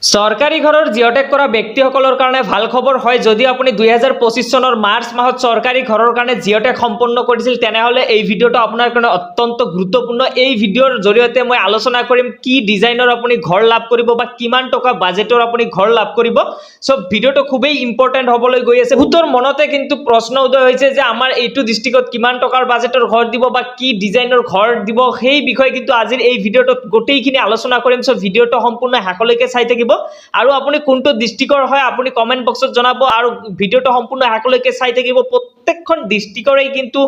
চৰকাৰী ঘৰৰ জিঅ'টেক কৰা ব্যক্তিসকলৰ কাৰণে ভাল খবৰ হয়। যদি আপুনি 2025 চনৰ মাৰ্চ মাহত চৰকাৰী ঘৰৰ কাৰণে জিঅ'টেক সম্পন্ন কৰিছিল তেনেহ'লে এই ভিডিঅ'টো আপোনাৰ কাৰণে অত্যন্ত গুৰুত্বপূৰ্ণ। এই ভিডিঅ'ৰ জৰিয়তে মই আলোচনা কৰিম কি ডিজাইনৰ আপুনি ঘৰ লাভ কৰিব বা কিমান টকা বাজেটৰ আপুনি ঘৰ লাভ কৰিব। সব ভিডিঅ'টো খুবেই ইম্পৰ্টেণ্ট হ'বলৈ গৈ আছে। বহুতৰ মনতে কিন্তু প্ৰশ্ন উদয় হৈছে যে আমাৰ এইটো ডিষ্ট্ৰিক্টত কিমান টকাৰ বাজেটৰ ঘৰ দিব বা কি ডিজাইনৰ ঘৰ দিব, সেই বিষয়ে কিন্তু আজিৰ এই ভিডিঅ'টোত গোটেইখিনি আলোচনা কৰিম। সব ভিডিঅ'টো সম্পূৰ্ণ শেষলৈকে চাই থাকিব আৰু আপুনি কোনটো ডিস্ট্ৰিক্টৰ হয় আপুনি কমেন্ট বক্সত জনাব আৰু ভিডিঅ'টো সম্পূৰ্ণ শেষলৈকে চাই থাকিব। প্ৰত্যেকখন ডিস্ট্ৰিক্টৰে কিন্তু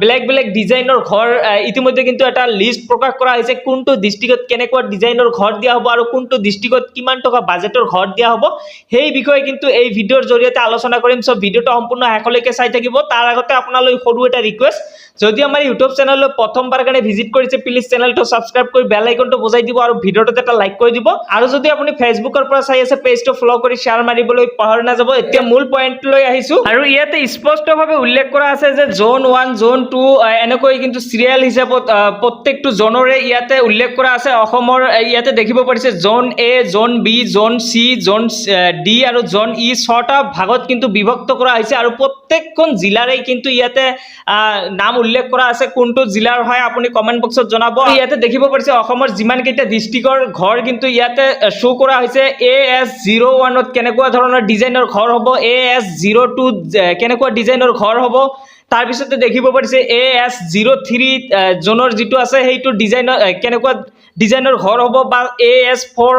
বেলেগ বেলেগ ডিজাইনৰ ঘৰ ইতিমধ্যে কিন্তু এটা লিষ্ট প্ৰকাশ কৰা হৈছে, কোনটো ডিস্ট্ৰিক্টত কেনেকুৱা ডিজাইনৰ ঘৰ দিয়া হ'ব আৰু কোনটো ডিস্ট্ৰিক্টত কিমান টকা বাজেটৰ ঘৰ দিয়া হ'ব, সেই বিষয়ে কিন্তু এই ভিডিঅ'ৰ জৰিয়তে আলোচনা কৰিম। সব ভিডিঅ'টো সম্পূৰ্ণ শেষলৈকে চাই থাকিব। তাৰ আগতে আপোনালৈ সৰু এটা ৰিকুৱেষ্ট, যদি আমাৰ ইউটিউব চেনেললৈ প্ৰথমবাৰ কাৰণে ভিজিট কৰিছে প্লিজ চেনেলটো সাবস্ক্ৰাইব কৰি বেল আইকনটো বজাই দিব আৰু ভিডিঅ'টোত এটা লাইক কৰি দিব। আৰু যদি আপুনি ফেচবুকৰ পৰা চাই আছে পেজটো ফলো কৰি শ্বেয়াৰ মাৰিবলৈ পাহৰি নাযাব। এতিয়া মূল পইণ্টলৈ আহিছো আৰু ইয়াতে স্পষ্টভাৱে উল্লেখ কৰা আছে যে জোন 1 জোন 2 এনেকৈ কিন্তু সিৰিয়াল হিচাপত প্ৰত্যেকটো জোনৰে ইয়াতে উল্লেখ কৰা আছে। অসমৰ ইয়াতে দেখিব পাৰিছে জোন এ, জোন বি, জোন সি, জোন ডি আৰু জোন ই 6টা ভাগত কিন্তু বিভক্ত কৰা হৈছে আৰু প্ৰত্যেকখন জিলাৰে কিন্তু ইয়াতে নাম উল্লেখ কৰা আছে। কোনটো জিলাৰ হয় আপুনি কমেন্ট বক্সত জনাব। ইয়াতে দেখিব পাৰিছে অসমৰ যিমান কেইটা ডিস্ট্ৰিক্টৰ ঘৰ কিন্তু ইয়াতে শো কৰা হৈছে। AS01 ত কেনেকুৱা ধৰণৰ ডিজাইনৰ ঘৰ হ'ব, AS02 কেনেকুৱা ডিজাইনৰ ঘৰ হ'ব, তাৰপিছতে দেখিব পাৰিছে AS03 জোনৰ যিটো আছে সেইটো ডিজাইনৰ কেনেকুৱা ডিজাইনৰ ঘৰ হ'ব বা AS4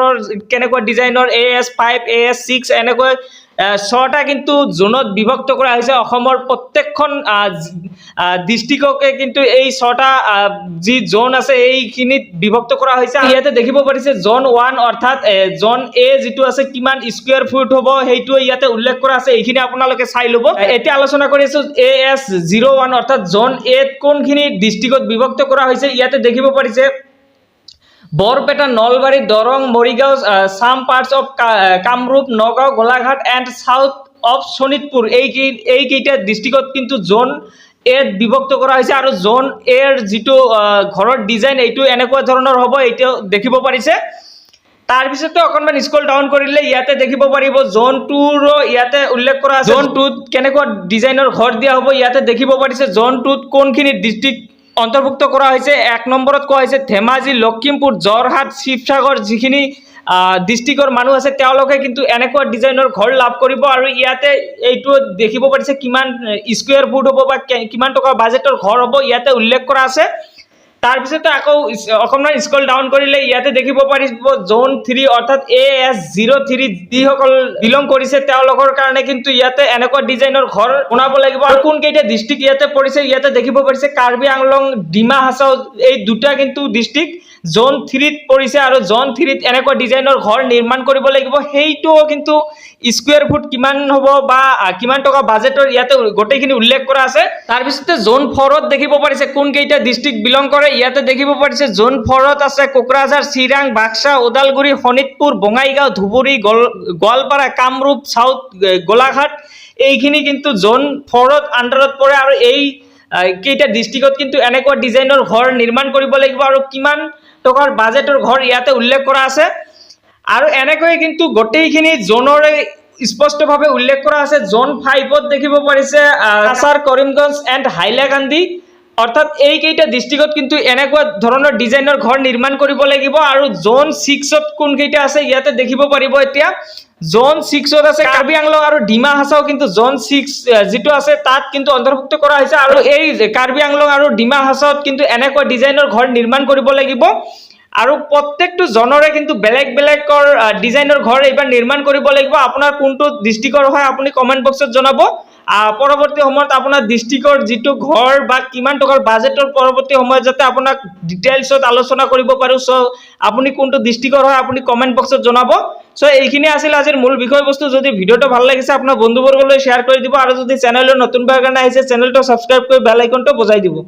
কেনেকুৱা ডিজাইনৰ, AS5 AS6 এনেকৈ 6টা কিন্তু জোনত বিভক্ত কৰা হৈছে। অসমৰ প্ৰত্যেকখন ডিস্ট্ৰিক্টকে কিন্তু এই 6টা যি জোন আছে এইখিনিত বিভক্ত কৰা হৈছে। ইয়াতে দেখিব পাৰিছে জোন 1 অৰ্থাৎ জোন এ যিটো আছে কিমান স্কয়াৰ ফুট হ'ব সেইটো ইয়াতে উল্লেখ কৰা আছে, এইখিনি আপোনালোকে চাই ল'ব। এতিয়া আলোচনা কৰিছো AS01 অৰ্থাৎ জোন এ কোনখিনি ডিস্ট্ৰিক্টত বিভক্ত কৰা হৈছে। ইয়াতে দেখিব পাৰিছে বৰপেটা, নলবাৰী, দৰং, মৰিগাঁও, সাম parts of Kamrup, Nagaon, Golaghat and south of Sonitpur এই কেইটা ডিস্ট্ৰিক্টত কিন্তু জোন এ বিভক্ত কৰা হৈছে আৰু জোন এৰ যিটো ঘৰৰ ডিজাইন এইটো এনেকুৱা ধৰণৰ হ'ব, এইটো দেখিব পাৰিছে। তাৰপিছতে অকণমান স্ক্ৰল ডাউন কৰিলে ইয়াতে দেখিব পাৰিব জোন 2ৰ ইয়াতে উল্লেখ কৰা আছে। জোন 2ত কেনেকুৱা ডিজাইনৰ ঘৰ দিয়া হ'ব ইয়াতে দেখিব পাৰিছে। জোন 2ত কোনখিনি ডিস্ট্ৰিক্ট অন্তৰ্ভুক্ত কৰা হৈছে, 1 নম্বৰত কোৱা হৈছে ধেমাজি, লখিমপুৰ, যোৰহাট, শিৱসাগৰ যিখিনি ডিস্ট্ৰিক্টৰ মানুহ আছে তেওঁলোকে কিন্তু এনেকুৱা ডিজাইনৰ ঘৰ লাভ কৰিব আৰু ইয়াতে এইটো দেখিব পাৰিছে কিমান স্কয়াৰ ফুট হ'ব বা কিমান টকা বাজেটৰ ঘৰ হ'ব ইয়াতে উল্লেখ কৰা আছে। তাৰপিছতে আকৌ অকণমান স্ক্ৰল ডাউন কৰিলে ইয়াতে দেখিব পাৰিব জোন 3 অৰ্থাৎ AS03 যিসকল বিলং কৰিছে তেওঁলোকৰ কাৰণে কিন্তু ইয়াতে এনেকুৱা ডিজাইনৰ ঘৰ বনাব লাগিব। আৰু কোন কেইটা ডিস্ট্ৰিক্ট ইয়াতে পৰিছে ইয়াতে দেখিব পাৰিছে কাৰ্বি আংলং, ডিমা হাছাও এই দুটা কিন্তু ডিস্ট্ৰিক্ট জোন 3ত পৰিছে আৰু জোন 3ত এনেকুৱা ডিজাইনৰ ঘৰ নিৰ্মাণ কৰিব লাগিব। সেইটো কিন্তু স্কয়াৰ ফুট কিমান হ'ব বা কিমান টকা বাজেটৰ ইয়াতে গোটেইখিনি উল্লেখ কৰা আছে। তাৰপিছতে জোন 4ত দেখিব পাৰিছে কোন কেইটা ডিস্ট্ৰিক্ট বিলং কৰে। ইয়াতে দেখিব পাৰিছে জোন 4ত আছে কোকৰাঝাৰ, চিৰাং, বাক্সা, ওদালগুৰি, শোণিতপুৰ, বঙাইগাঁও, ধুবুৰী, গোৱালপাৰা, কামৰূপ, সাউথ, গোলাঘাট এইখিনি কিন্তু জোন 4ত আণ্ডাৰত পৰে আৰু এই কেইটা ডিস্ট্ৰিক্টত কিন্তু এনেকুৱা ডিজাইনৰ ঘৰ নিৰ্মাণ কৰিব লাগিব আৰু কিমান টকাৰ বাজেটৰ ঘৰ ইয়াতে উল্লেখ কৰা আছে। আৰু এনেকৈ কিন্তু গোটেইখিনি জোনৰে স্পষ্টভাৱে উল্লেখ কৰা আছে। জোন 5ত দেখিব পাৰিছে কাছাৰ, কৰিমগঞ্জ এণ্ড হাইলাকান্দি অৰ্থাৎ এই কেইটা ডিস্ট্ৰিক্টত কিন্তু এনেকুৱা ধৰণৰ ডিজাইনৰ ঘৰ নিৰ্মাণ কৰিব লাগিব। আৰু জোন 6ত কোন কেইটা আছে ইয়াতে দেখিব পাৰিব। এতিয়া জোন 6ত আছে কাৰ্বি আংলং আৰু ডিমা হাছাও কিন্তু জোন 6 যিটো আছে তাত কিন্তু অন্তৰ্ভুক্ত কৰা হৈছে আৰু এই কাৰ্বি আংলং আৰু ডিমা হাছাওত কিন্তু এনেকুৱা ডিজাইনৰ ঘৰ নিৰ্মাণ কৰিব লাগিব। আৰু প্ৰত্যেকটো জনৰে কিন্তু বেলেগ বেলেগৰ ডিজাইনৰ ঘৰ এইবাৰ নিৰ্মাণ কৰিব লাগিব। আপোনাৰ কোনটো ডিস্ট্ৰিক্টৰ হয় আপুনি কমেন্ট বক্সত জনাব। পৰৱৰ্তী সময়ত আপোনাৰ ডিস্ট্ৰিক্টৰ যিটো ঘৰ বা কিমান টকাৰ বাজেটৰ পৰৱৰ্তী সময়ত যাতে আপোনাক ডিটেইলছত আলোচনা কৰিব পাৰোঁ। চ' আপুনি কোনটো ডিস্ট্ৰিক্টৰ হয় আপুনি কমেন্ট বক্সত জনাব। চ' এইখিনি আছিল আজিৰ মূল বিষয়বস্তু। যদি ভিডিঅ'টো ভাল লাগিছে আপোনাৰ বন্ধুবৰ্গলৈ শ্বেয়াৰ কৰি দিব আৰু যদি চেনেললৈ নতুনবাৰ কাৰণে আহিছে চেনেলটো সাবস্ক্ৰাইব কৰি বেল আইকনটো বজাই দিব।